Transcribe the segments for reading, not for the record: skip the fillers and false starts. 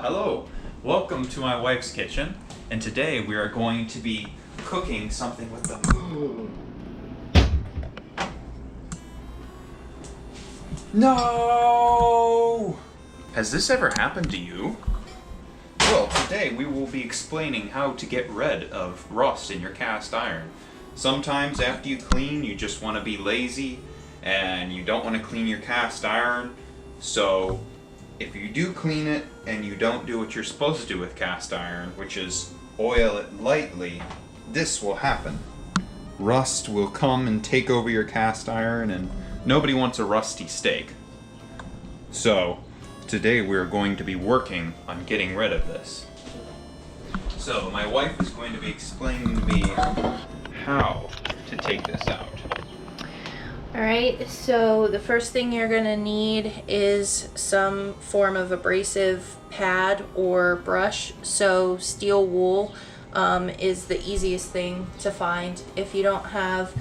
Hello. Welcome to my wife's kitchen, and today we are going to be cooking something with the... No! Has this ever happened to you? Well, today we will be explaining how to get rid of rust in your cast iron. Sometimes after you clean, you just want to be lazy and you don't want to clean your cast iron. So if you do clean it and you don't do what you're supposed to do with cast iron, which is oil it lightly, this will happen. Rust will come and take over your cast iron, and nobody wants a rusty steak. So today we're going to be working on getting rid of this. So my wife is going to be explaining to me how to take this out. Alright, so the first thing you're going to need is some form of abrasive pad or brush. So steel wool is the easiest thing to find. If you don't have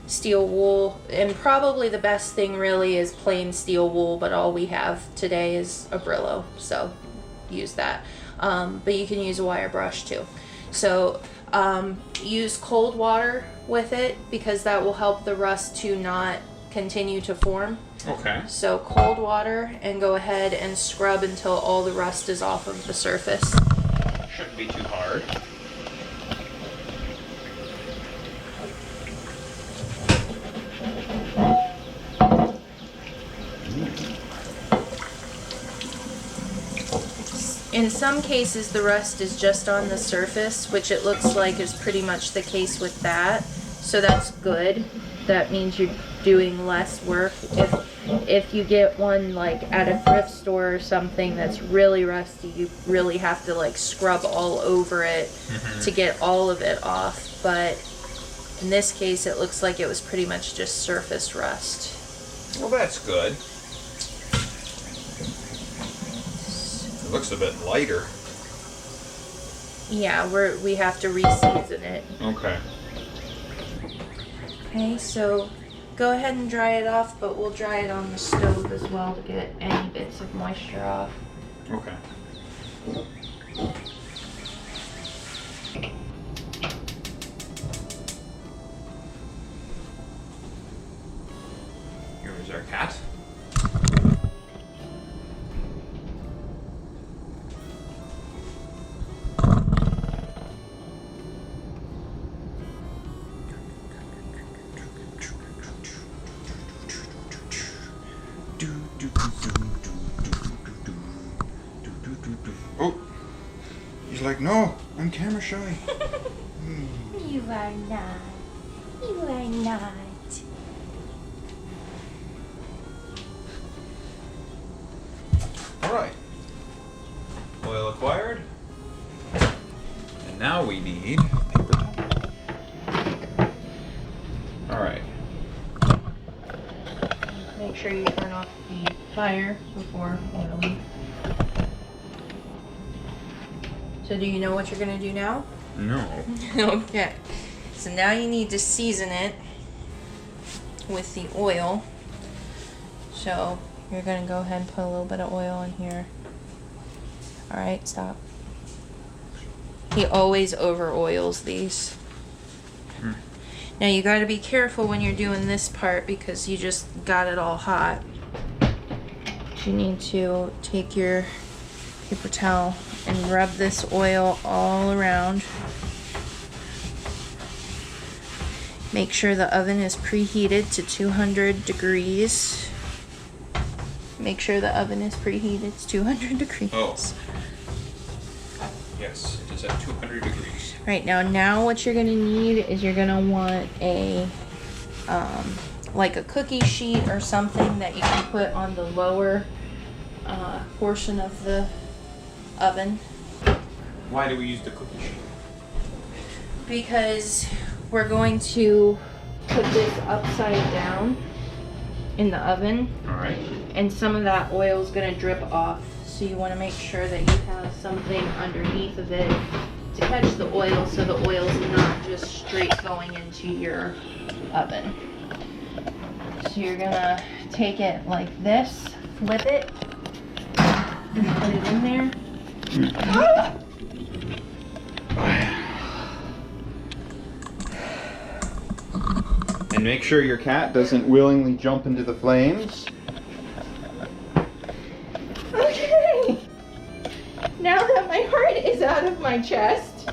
steel wool, and probably the best thing really is plain steel wool, but all we have today is a Brillo, so use that. But you can use a wire brush too. So use cold water with it because that will help the rust to not continue to form. Okay. So cold water, and go ahead and scrub until all the rust is off of the surface. Shouldn't be too hard. In some cases, the rust is just on the surface, which it looks like is pretty much the case with that. So that's good. That means you're doing less work. If you get one like at a thrift store or something that's really rusty, you really have to like scrub all over it to get all of it off. But in this case, it looks like it was pretty much just surface rust. Well, that's good. It looks a bit lighter. Yeah, we have to re-season it. Okay. Okay, so go ahead and dry it off, but we'll dry it on the stove as well to get any bits of moisture off. Okay. Here is our cat. Oh, he's like, no, I'm camera shy. You are not. You are not. All right. Oil acquired. And now we need paper towel. All right. Make sure you turn off the fire before oiling. So do you know what you're going to do now? No. Okay. So now you need to season it with the oil. So you're going to go ahead and put a little bit of oil in here. Alright, stop. He always over oils these. Now you got to be careful when you're doing this part because you just got it all hot. You need to take your paper towel and rub this oil all around. Make sure the oven is preheated to 200 degrees. Make sure the oven is preheated to 200 degrees. Oh. Yes, it is at 200 degrees. Right, now what you're going to need is you're going to want a, like a cookie sheet or something that you can put on the lower portion of the oven. Why do we use the cookie sheet? Because we're going to put this upside down in the oven. All right. And some of that oil is going to drip off. So you want to make sure that you have something underneath of it to catch the oil so the oil is not just straight going into your oven. So you're going to take it like this, flip it, and put it in there. And make sure your cat doesn't willingly jump into the flames. Okay. Now that my heart is out of my chest.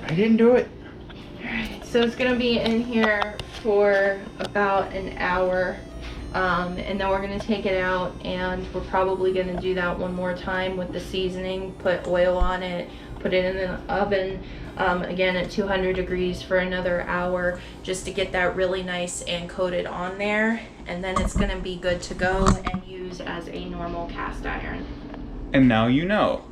I didn't do it. Alright, so it's gonna be in here for about an hour. And then we're gonna take it out, and we're probably gonna do that one more time with the seasoning, put oil on it, put it in the oven, again at 200 degrees for another hour, just to get that really nice and coated on there. And then it's gonna be good to go and use as a normal cast iron. And now you know.